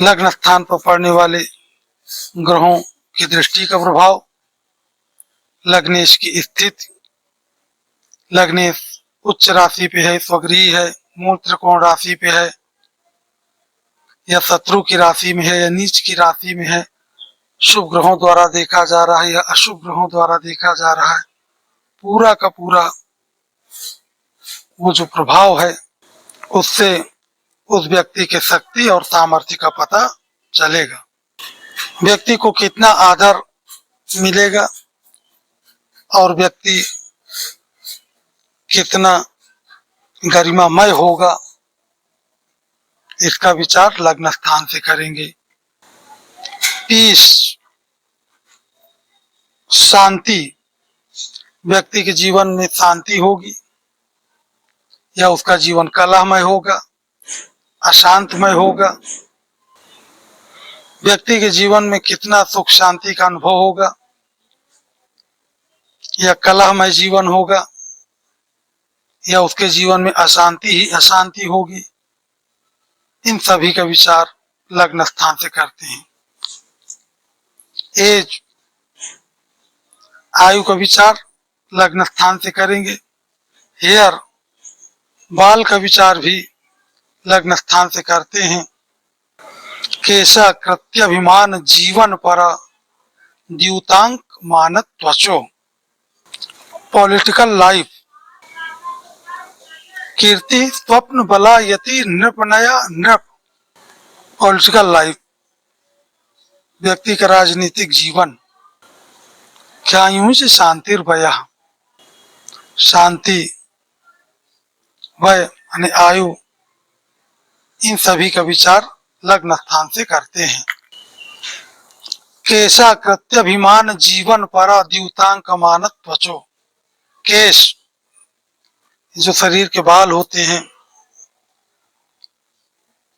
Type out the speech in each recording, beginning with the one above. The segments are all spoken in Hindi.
लग्न स्थान पर पड़ने वाले ग्रहों की दृष्टि का प्रभाव, लग्नेश की स्थिति, लग्नेश उच्च राशि पे है, स्वगृही है, मूल त्रिकोण राशि पे है, या शत्रु की राशि में है, या नीच की राशि में है, शुभ ग्रहों द्वारा देखा जा रहा है या अशुभ ग्रहों द्वारा देखा जा रहा है, पूरा का पूरा वो जो प्रभाव है उससे उस व्यक्ति के शक्ति और सामर्थ्य का पता चलेगा। व्यक्ति को कितना आदर मिलेगा और व्यक्ति कितना गरिमामय होगा, इसका विचार लग्न स्थान से करेंगे। पीस, शांति, व्यक्ति के जीवन में शांति होगी या उसका जीवन कलहमय होगा, अशांतमय होगा। व्यक्ति के जीवन में कितना सुख शांति का अनुभव होगा या कलहमय जीवन होगा या उसके जीवन में अशांति ही अशांति होगी, इन सभी का विचार लग्न स्थान से करते हैं। एज, आयु का विचार लग्न स्थान से करेंगे। हेयर, बाल का विचार भी लग्न स्थान से करते हैं। केशा, कृत्याभिमान जीवन पर द्यूतांक मानत त्वचो, पॉलिटिकल लाइफ, कीर्ति स्वप्न बला यति नृपनया नृप, पॉलिटिकल लाइफ, व्यक्ति का राजनीतिक जीवन। ख्यायुष शांतिर्भय, शांति, वय यानी आयु, इन सभी का विचार लग्न स्थान से करते हैं। केशा कृत्याभिमान जीवन पर द्यूतांक मानत त्वचो, केश जो शरीर के बाल होते हैं,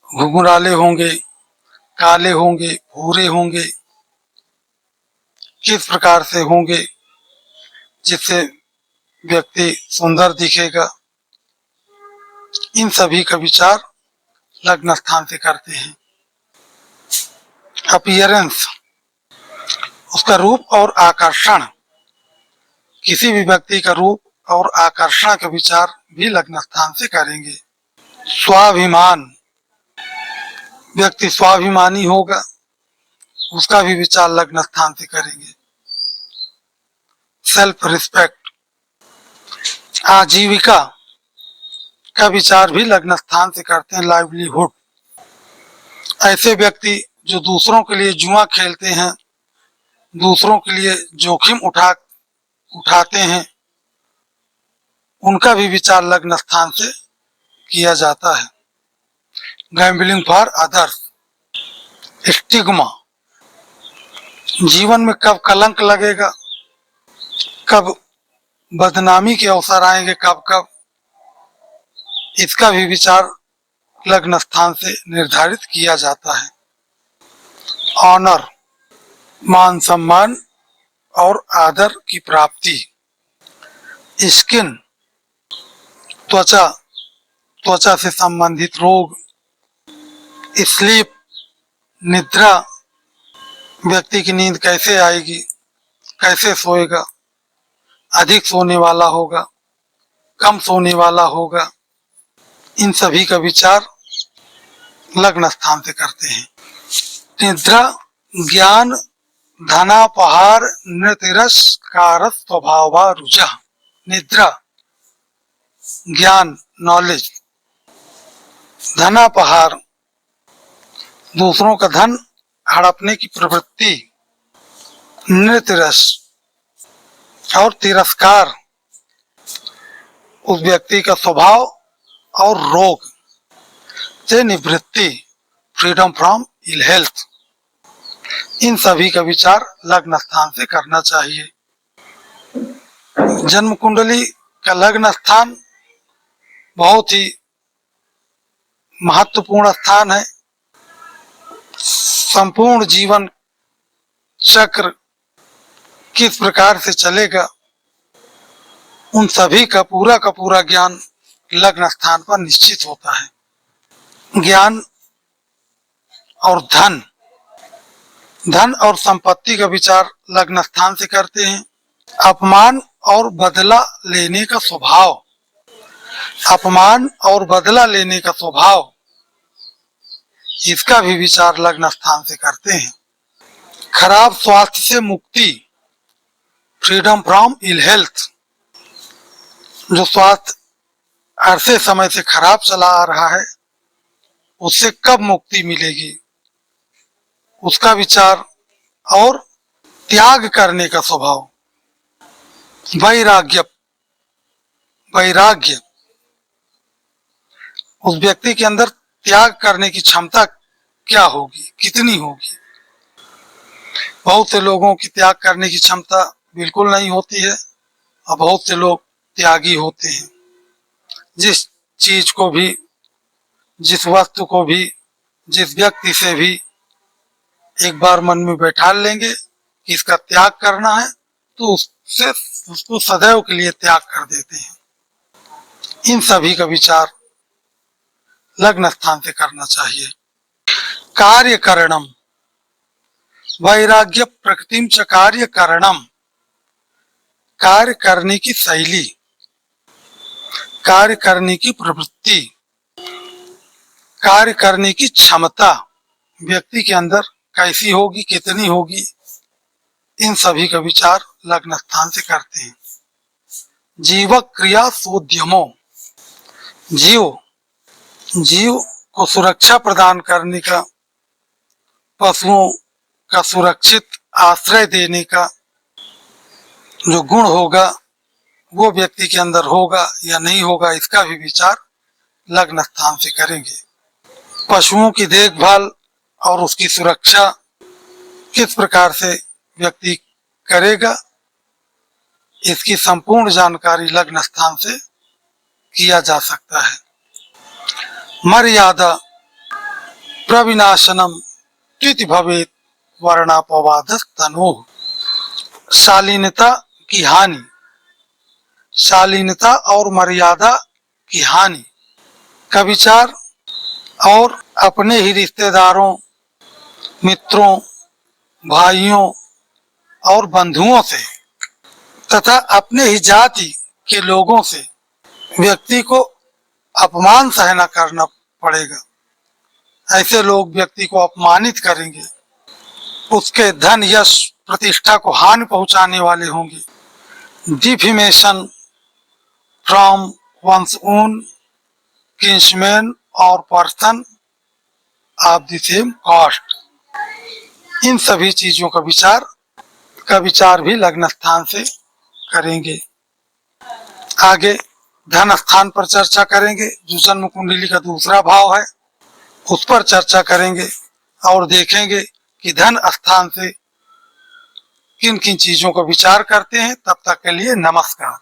घुंघराले होंगे, काले होंगे, भूरे होंगे, किस प्रकार से होंगे जिससे व्यक्ति सुंदर दिखेगा, इन सभी का विचार लग्न स्थान से करते हैं। अपीयरेंस, उसका रूप और आकर्षण, किसी भी व्यक्ति का रूप और आकर्षण का विचार भी लग्न स्थान से करेंगे। स्वाभिमान, व्यक्ति स्वाभिमानी होगा, उसका भी विचार लग्न स्थान से करेंगे। सेल्फ रिस्पेक्ट, आजीविका का विचार भी लग्न स्थान से करते हैं। लाइवलीहुड, ऐसे व्यक्ति जो दूसरों के लिए जुआ खेलते हैं, दूसरों के लिए जोखिम उठाते हैं, उनका भी विचार लग्न स्थान से किया जाता है। गैम्बलिंग फॉर अदर्स, स्टिग्मा, जीवन में कब कलंक लगेगा, कब बदनामी के अवसर आएंगे, कब कब, इसका भी विचार लग्न स्थान से निर्धारित किया जाता है। ऑनर, मान सम्मान और आदर की प्राप्ति। स्किन, त्वचा, त्वचा से संबंधित रोग। स्लीप, निद्रा, व्यक्ति की नींद कैसे आएगी, कैसे सोएगा, अधिक सोने वाला होगा, कम सोने वाला होगा, इन सभी का विचार लग्न स्थान से करते हैं। निद्रा, ज्ञान, धनापहार, नृतिरस्कार स्वभाव रुचा। निद्रा, ज्ञान, नॉलेज, धनापहार, दूसरों का धन हड़पने की प्रवृत्ति, नृतिरस और तिरस्कार, उस व्यक्ति का स्वभाव और रोग से निवृत्ति, फ्रीडम फ्रॉम इल हेल्थ, इन सभी का विचार लग्न स्थान से करना चाहिए। जन्म कुंडली का लग्न स्थान बहुत ही महत्वपूर्ण स्थान है। संपूर्ण जीवन चक्र किस प्रकार से चलेगा, उन सभी का पूरा ज्ञान लग्न स्थान पर निश्चित होता है। ज्ञान और धन धन और संपत्ति का विचार लग्न स्थान से करते हैं। अपमान और बदला लेने का स्वभाव अपमान और बदला लेने का स्वभाव, इसका भी विचार लग्न स्थान से करते हैं। खराब स्वास्थ्य से मुक्ति, फ्रीडम फ्रॉम इल हेल्थ, जो स्वास्थ्य अरसे समय से खराब चला आ रहा है उससे कब मुक्ति मिलेगी, उसका विचार। और त्याग करने का स्वभाव, वैराग्य वैराग्य, उस व्यक्ति के अंदर त्याग करने की क्षमता क्या होगी, कितनी होगी। बहुत से लोगों की त्याग करने की क्षमता बिल्कुल नहीं होती है और बहुत से लोग त्यागी होते हैं। जिस चीज को भी, जिस वस्तु को भी, जिस व्यक्ति से भी एक बार मन में बैठा लेंगे कि इसका त्याग करना है तो उसको सदैव के लिए त्याग कर देते हैं। इन सभी का विचार लग्न स्थान से करना चाहिए। कार्य करणम, वैराग्य प्रकृतिम च कार्य करणम, कार्य करने की शैली, कार्य करने की प्रवृत्ति, कार्य करने की क्षमता व्यक्ति के अंदर कैसी होगी, कितनी होगी, इन सभी का विचार लग्न स्थान से करते हैं। जीव क्रिया सोद्यमो, जीव को सुरक्षा प्रदान करने का, पशुओं का सुरक्षित आश्रय देने का जो गुण होगा वो व्यक्ति के अंदर होगा या नहीं होगा, इसका भी विचार लग्न स्थान से करेंगे। पशुओं की देखभाल और उसकी सुरक्षा किस प्रकार से व्यक्ति करेगा, इसकी संपूर्ण जानकारी लग्न स्थान से किया जा सकता है। मर्यादा प्रविनाशनम तिथि भवेत वर्णापवादस्तनोः, शालीनता की हानि, शालीनता और मर्यादा की हानि का विचार, और अपने ही रिश्तेदारों, मित्रों, भाइयों और बंधुओं से तथा अपने ही जाति के लोगों से व्यक्ति को अपमान सहना करना पड़ेगा। ऐसे लोग व्यक्ति को अपमानित करेंगे, उसके धन यश प्रतिष्ठा को हानि पहुंचाने वाले होंगे। Defamation from one's own kinsman और person of the same caste, इन सभी चीजों का विचार भी लग्न स्थान से करेंगे। आगे धन स्थान पर चर्चा करेंगे, जो जन्म कुंडली का दूसरा भाव है उस पर चर्चा करेंगे और देखेंगे कि धन स्थान से किन किन चीजों का विचार करते हैं। तब तक के लिए नमस्कार।